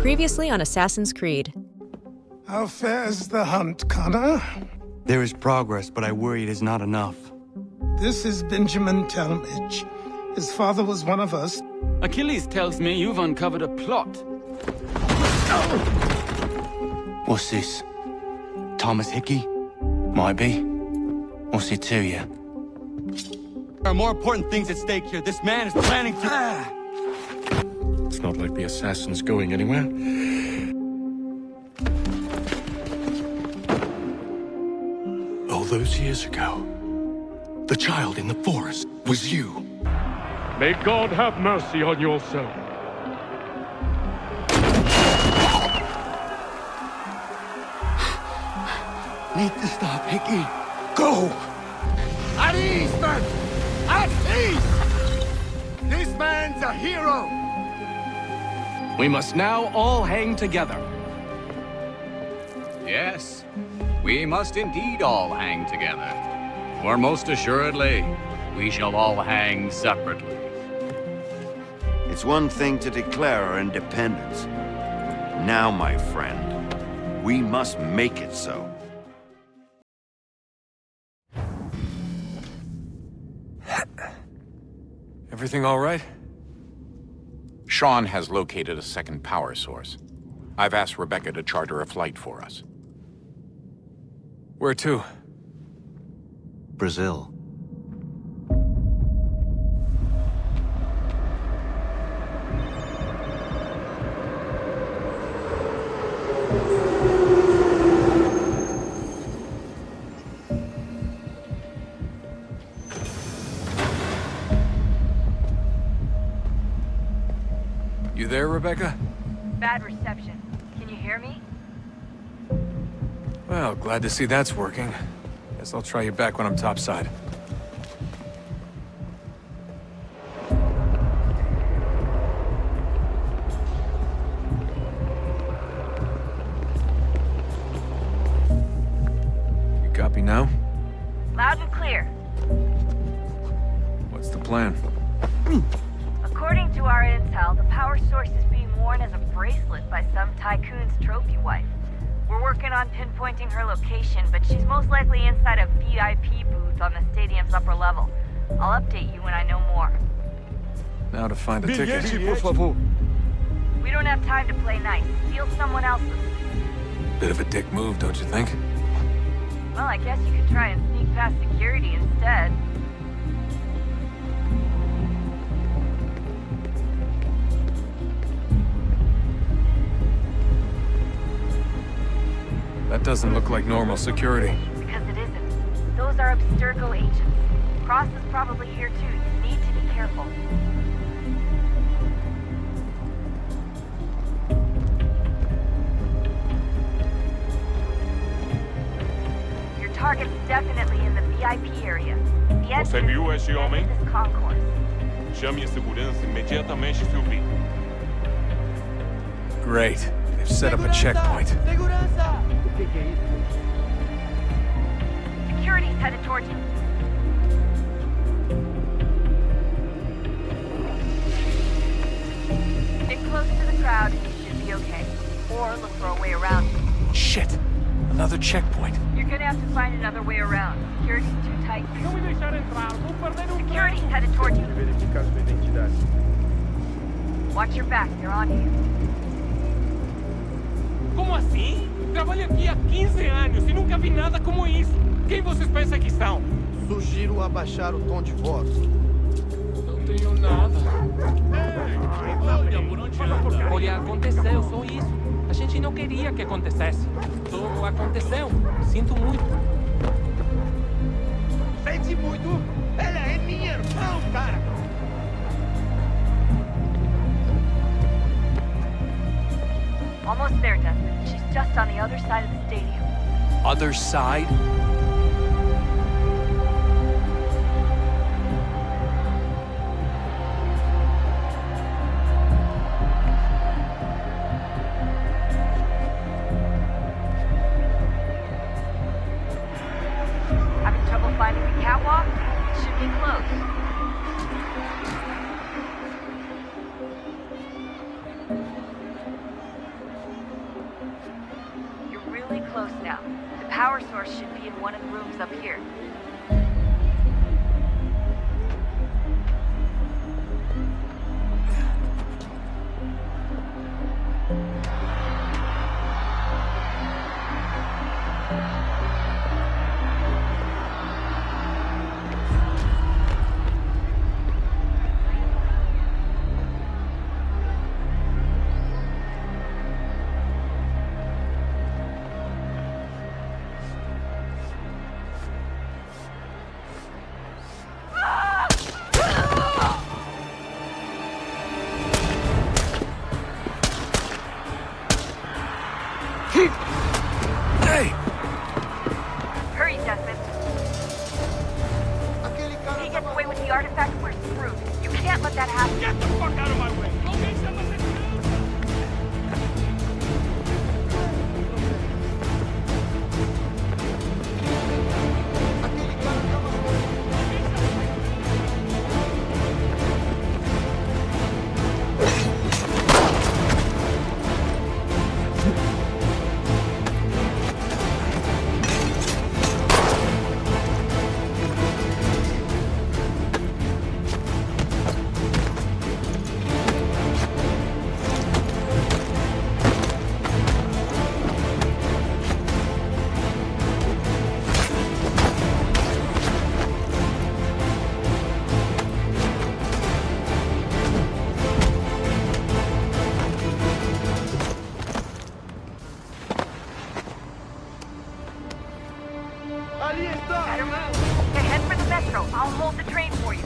Previously on Assassin's Creed. How fares the hunt, Connor? There is progress, but I worry it is not enough. This is Benjamin Talmadge. His father was one of us. Achilles tells me you've uncovered a plot. What's this? Thomas Hickey? Might be. What's it to you? There are more important things at stake here. This man is planning to... It's not like the assassin's going anywhere. All those years ago, the child in the forest was you. May God have mercy on your soul. Need to stop, Hickey. Go! At ease, man! At ease! This man's a hero! We must now all hang together. Yes, we must indeed all hang together. For most assuredly, we shall all hang separately. It's one thing to declare our independence. Now, my friend, we must make it so. Everything all right? Sean has located a second power source. I've asked Rebecca to charter a flight for us. Where to? Brazil. You there, Rebecca? Bad reception. Can you hear me? Well, glad to see that's working. Guess I'll try you back when I'm topside. You copy now? Loud and clear. What's the plan? According to our intel, the power source is being worn as a bracelet by some tycoon's trophy wife. We're working on pinpointing her location, but she's most likely inside a VIP booth on the stadium's upper level. I'll update you when I know more. Now to find a ticket. We don't have time to play nice. Steal someone else's. Bit of a dick move, don't you think? Well, I guess you could try and sneak past security instead. That doesn't look like normal security. Because it isn't. Those are Abstergo agents. Cross is probably here too. You need to be careful. Your target's definitely in the VIP area. The entrance viu esse homem? is this concourse. Chame a segurança imediatamente se ouvir. Great. They've set up a checkpoint. Security's headed towards you. Stick close to the crowd and you should be okay. Or look for a way around. Shit! Another checkpoint. You're gonna have to find another way around. Security's too tight. Security's headed towards you. Watch your back, they're on you. Como assim? Trabalho aqui há 15 anos e nunca vi nada como isso. Quem vocês pensam que são? Sugiro abaixar o tom de voz. Não tenho nada. Olha, aconteceu, só isso. A gente não queria que acontecesse. Só aconteceu. Sinto muito. Sente muito? Ela é minha irmã, cara! Almost there, Desmond. She's just on the other side of the stadium. Other side? Having trouble finding the catwalk? It should be close. source should be in one of the rooms up here. Hurry, Desmond. If he gets away with the artifact, we're screwed. You can't let that happen. Get the fuck out of my way! Okay, someone sit down! Better move. Okay, head for the metro. I'll hold the train for you.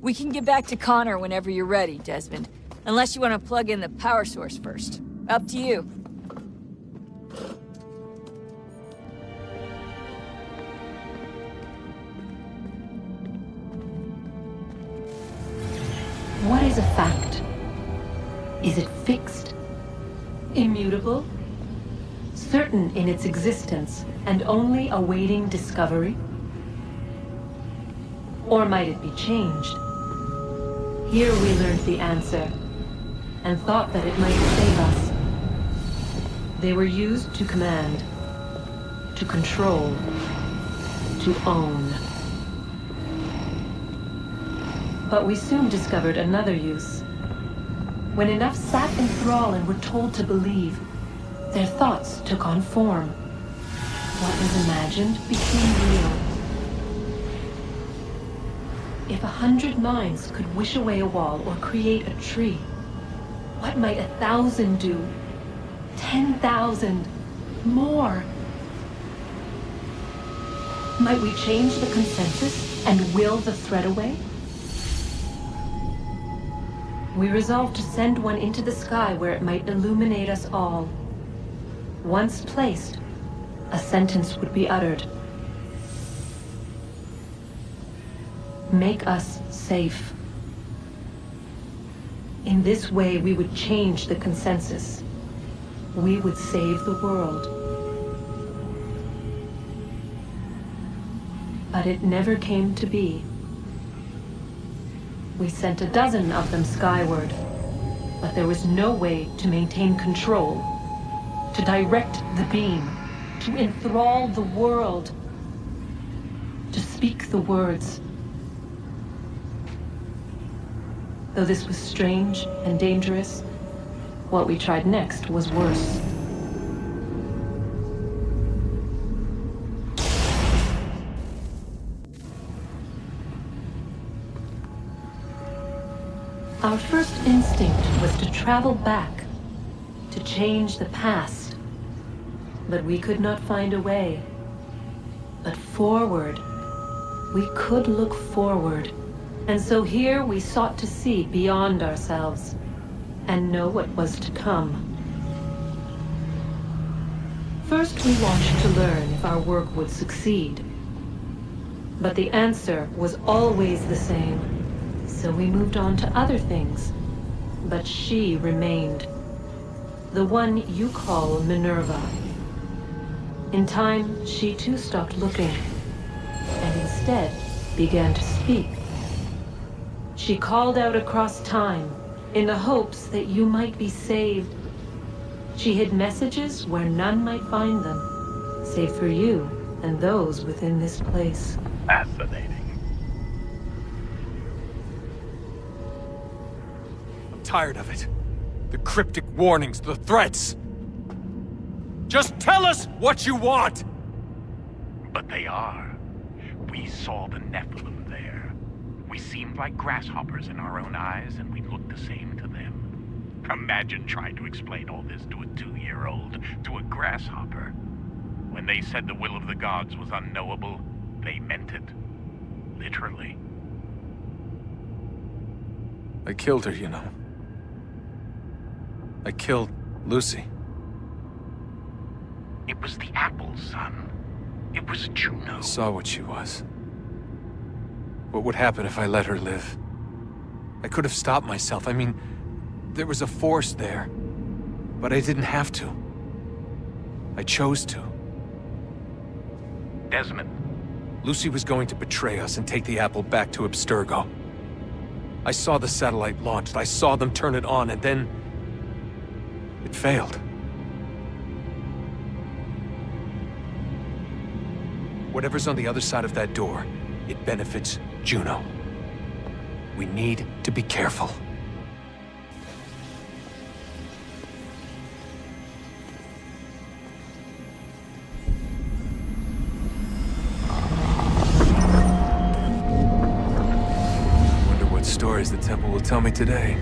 We can get back to Connor whenever you're ready, Desmond. Unless you want to plug in the power source first. Up to you. What is a fact? Is it fixed? Immutable? Certain in its existence and only awaiting discovery? Or might it be changed? Here we learned the answer, and thought that it might save us. They were used to command, to control, to own. But we soon discovered another use. When enough sat in thrall and were told to believe, their thoughts took on form. What was imagined became real. If 100 minds could wish away a wall or create a tree, what might 1,000 do? 10,000? More? Might we change the consensus and will the thread away? We resolved to send one into the sky where it might illuminate us all. Once placed, a sentence would be uttered. Make us safe. In this way, we would change the consensus. We would save the world. But it never came to be. We sent a dozen of them skyward, but there was no way to maintain control, to direct the beam, to enthrall the world, to speak the words. Though this was strange and dangerous, what we tried next was worse. Our first instinct was to travel back, to change the past. But we could not find a way. But forward, we could look forward. And so here we sought to see beyond ourselves and know what was to come. First we watched to learn if our work would succeed. But the answer was always the same. So we moved on to other things. But she remained. The one you call Minerva. In time, she too stopped looking, and instead began to speak. She called out across time, in the hopes that you might be saved. She hid messages where none might find them, save for you and those within this place. Fascinating. I'm tired of it. The cryptic warnings, the threats. Just tell us what you want! But they are. We saw the Nephilim there. We seemed like grasshoppers in our own eyes, and we looked the same to them. Imagine trying to explain all this to a 2-year-old, to a grasshopper. When they said the will of the gods was unknowable, they meant it. Literally. I killed her, you know. I killed Lucy. It was the apple, son. It was Juno. I saw what she was. What would happen if I let her live? I could have stopped myself. I mean, there was a force there. But I didn't have to. I chose to. Desmond. Lucy was going to betray us and take the apple back to Abstergo. I saw the satellite launched. I saw them turn it on, and then... it failed. Whatever's on the other side of that door, it benefits Juno. We need to be careful. Wonder what stories the temple will tell me today.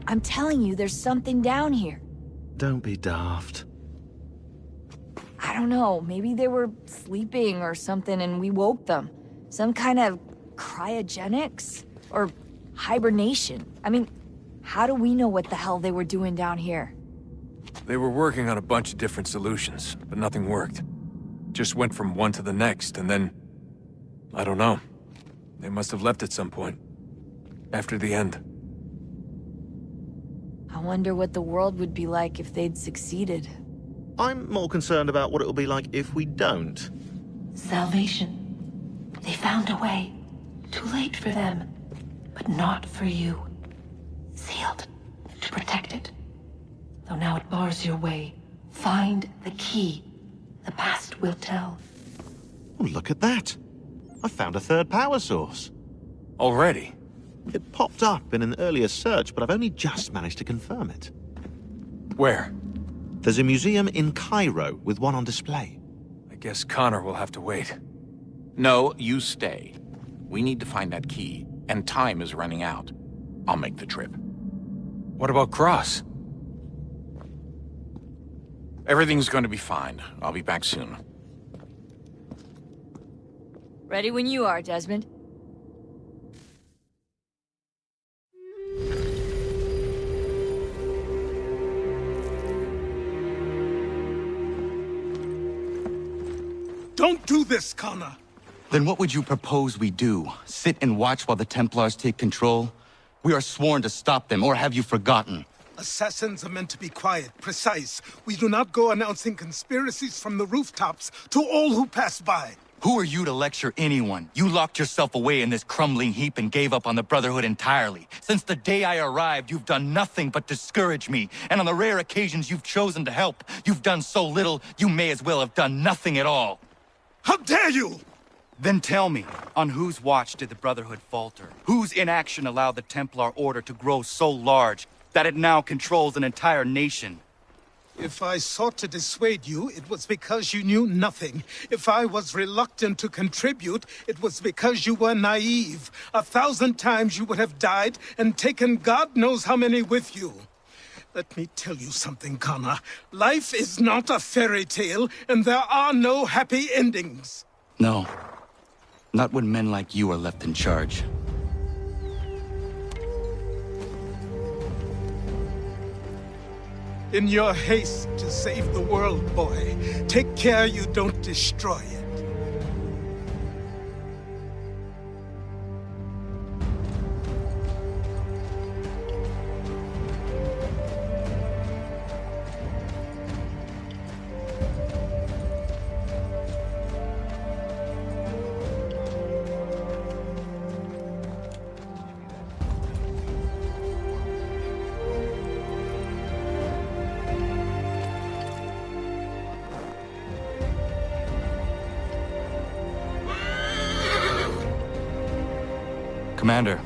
I'm telling you, there's something down here. Don't be daft. I don't know, maybe they were sleeping or something and we woke them. Some kind of cryogenics? Or hibernation? I mean, how do we know what the hell they were doing down here? They were working on a bunch of different solutions, but nothing worked. Just went from one to the next, and then... I don't know. They must have left at some point. After the end. I wonder what the world would be like if they'd succeeded. I'm more concerned about what it'll be like if we don't. Salvation. They found a way. Too late for them, but not for you. Sealed to protect it. Though now it bars your way. Find the key. The past will tell. Oh, look at that. I found a third power source. Already? It popped up in an earlier search, but I've only just managed to confirm it. Where? There's a museum in Cairo with one on display. I guess Connor will have to wait. No, you stay. We need to find that key, and time is running out. I'll make the trip. What about Cross? Everything's going to be fine. I'll be back soon. Ready when you are, Desmond. Don't do this, Connor. Then what would you propose we do? Sit and watch while the Templars take control? We are sworn to stop them, or have you forgotten? Assassins are meant to be quiet, precise. We do not go announcing conspiracies from the rooftops to all who pass by. Who are you to lecture anyone? You locked yourself away in this crumbling heap and gave up on the Brotherhood entirely. Since the day I arrived, you've done nothing but discourage me. And on the rare occasions you've chosen to help, you've done so little, you may as well have done nothing at all. How dare you! Then tell me, on whose watch did the Brotherhood falter? Whose inaction allowed the Templar Order to grow so large that it now controls an entire nation? If I sought to dissuade you, it was because you knew nothing. If I was reluctant to contribute, it was because you were naive. 1,000 times you would have died and taken God knows how many with you. Let me tell you something, Connor. Life is not a fairy tale, and there are no happy endings. No. Not when men like you are left in charge. In your haste to save the world, boy, take care you don't destroy it. Commander.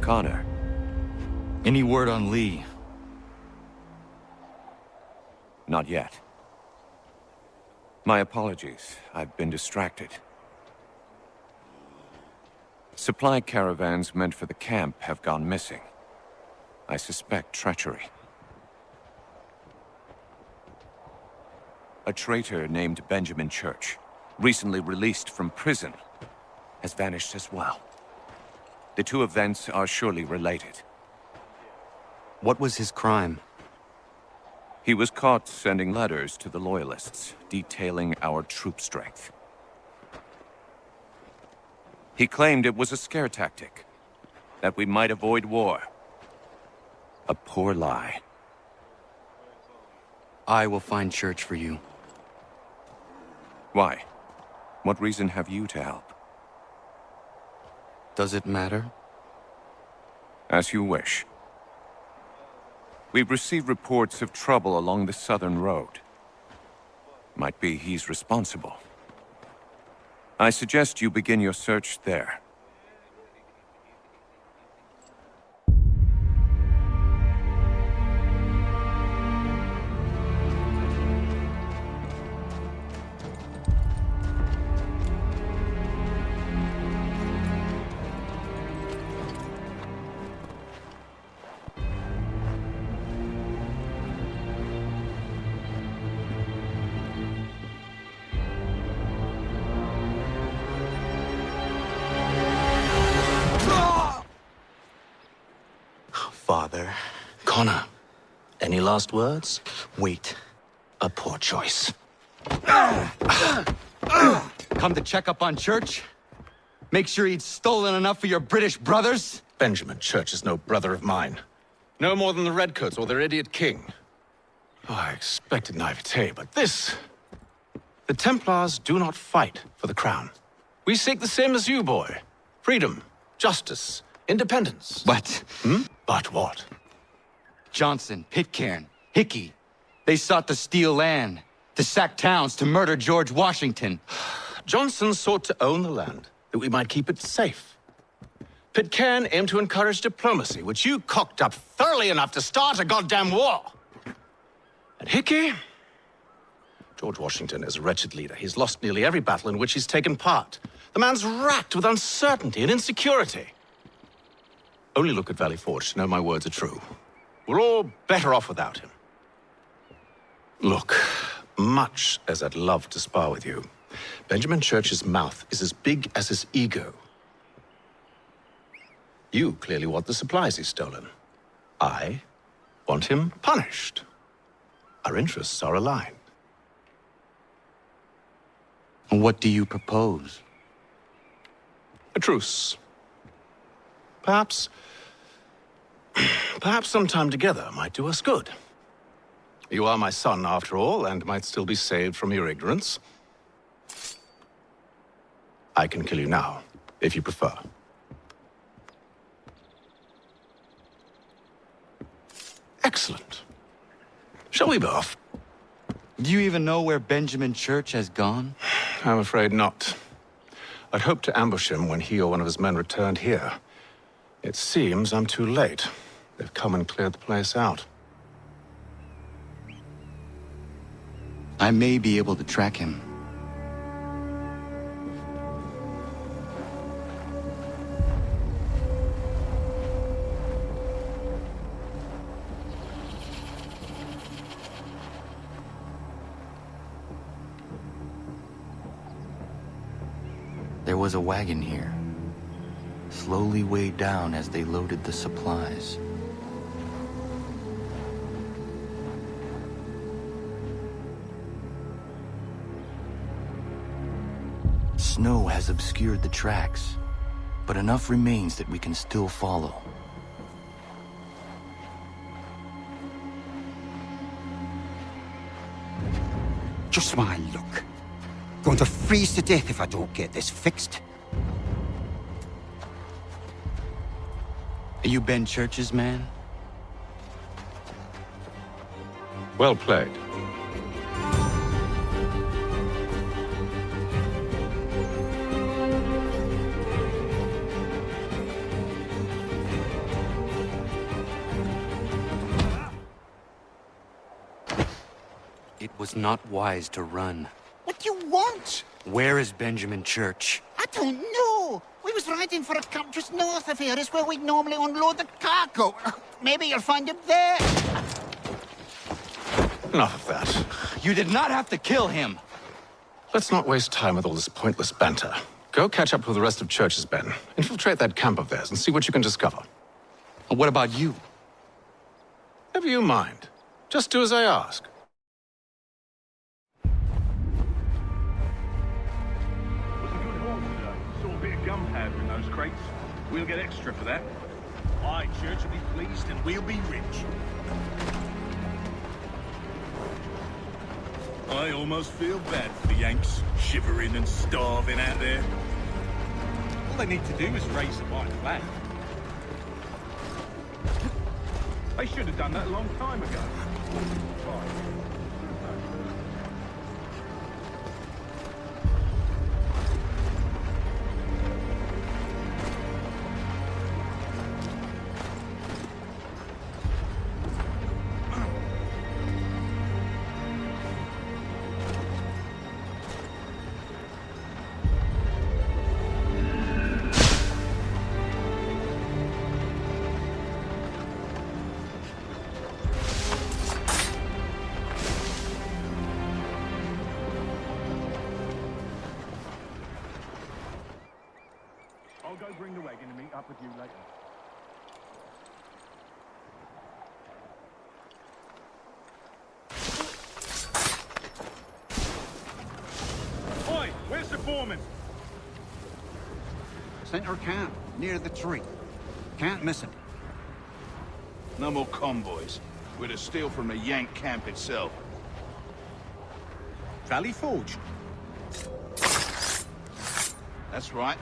Connor. Any word on Lee? Not yet. My apologies. I've been distracted. Supply caravans meant for the camp have gone missing. I suspect treachery. A traitor named Benjamin Church, recently released from prison, has vanished as well. The two events are surely related. What was his crime? He was caught sending letters to the Loyalists, detailing our troop strength. He claimed it was a scare tactic, that we might avoid war. A poor lie. I will find Church for you. Why? What reason have you to help? Does it matter? As you wish. We've received reports of trouble along the southern road. Might be he's responsible. I suggest you begin your search there. Father. Connor, any last words? Wait. A poor choice. Come to check up on Church? Make sure he'd stolen enough for your British brothers? Benjamin Church is no brother of mine. No more than the Redcoats or their idiot king. Oh, I expected naivete, but this... The Templars do not fight for the crown. We seek the same as you, boy. Freedom, justice, independence. What? But what? Johnson, Pitcairn, Hickey. They sought to steal land, to sack towns, to murder George Washington. Johnson sought to own the land, that we might keep it safe. Pitcairn aimed to encourage diplomacy, which you cocked up thoroughly enough to start a goddamn war. And Hickey? George Washington is a wretched leader. He's lost nearly every battle in which he's taken part. The man's racked with uncertainty and insecurity. Only look at Valley Forge to know my words are true. We're all better off without him. Look, much as I'd love to spar with you, Benjamin Church's mouth is as big as his ego. You clearly want the supplies he's stolen. I want him punished. Our interests are aligned. What do you propose? A truce. Perhaps some time together might do us good. You are my son, after all, and might still be saved from your ignorance. I can kill you now, if you prefer. Excellent. Shall we be off? Do you even know where Benjamin Church has gone? I'm afraid not. I'd hoped to ambush him when he or one of his men returned here. It seems I'm too late. They've come and cleared the place out. I may be able to track him. There was a wagon here, slowly weighed down as they loaded the supplies. snow has obscured the tracks, but enough remains that we can still follow. Just my luck. Going to freeze to death if I don't get this fixed. Are you Ben Church's man? Well played. It was not wise to run. What do you want? Where is Benjamin Church? I don't know. We was riding for a camp just north of here. It's where we'd normally unload the cargo. Maybe you'll find him there. Enough of that. You did not have to kill him! Let's not waste time with all this pointless banter. Go catch up with the rest of Church's men. Infiltrate that camp of theirs and see what you can discover. And what about you? Never you mind. Just do as I ask. Gunpowder in those crates. We'll get extra for that. Aye, Church will be pleased and we'll be rich. I almost feel bad for the Yanks, shivering and starving out there. All they need to do is raise the white flag. They should have done that a long time ago. I'll go bring the wagon and meet up with you later. Oi, where's the foreman? Center camp, near the tree. Can't miss him. No more convoys. We're to steal from the Yank camp itself. Valley Forge. That's right.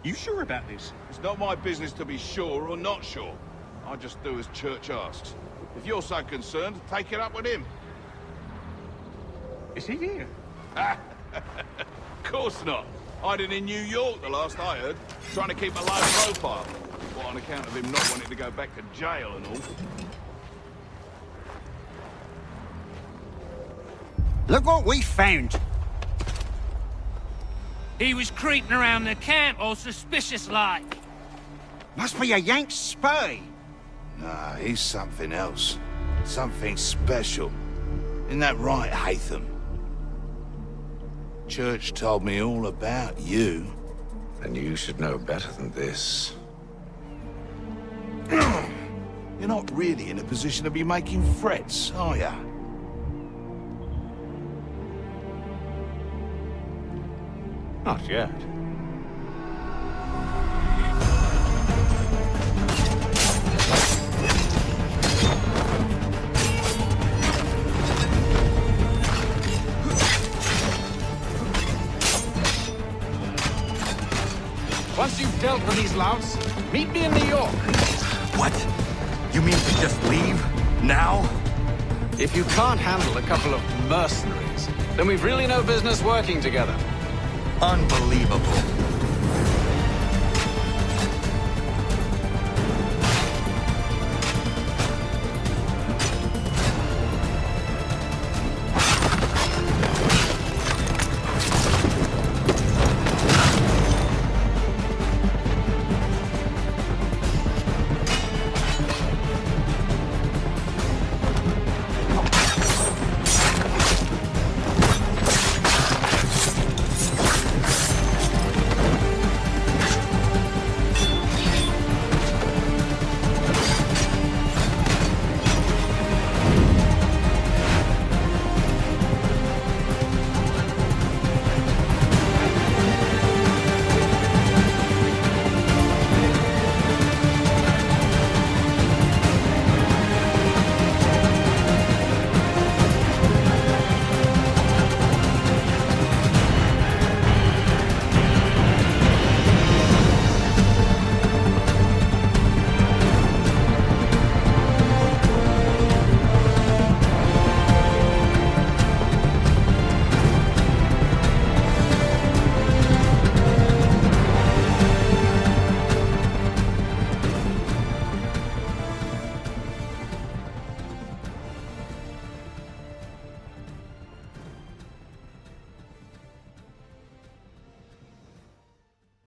You sure about this? It's not my business to be sure or not sure. I just do as Church asks. If you're so concerned, take it up with him. Is he here? Of course not. Hiding in New York, the last I heard. Trying to keep a low profile. What, on account of him not wanting to go back to jail and all. Look what we found. He was creeping around the camp all suspicious-like. Must be a Yank spy. Nah, he's something else. Something special. Isn't that right, Hatham? Church told me all about you. And you should know better than this. You're not really in a position to be making threats, are ya? Not yet. Once you've dealt with these louts, meet me in New York. What? You mean to just leave? Now? If you can't handle a couple of mercenaries, then we've really no business working together. Unbelievable.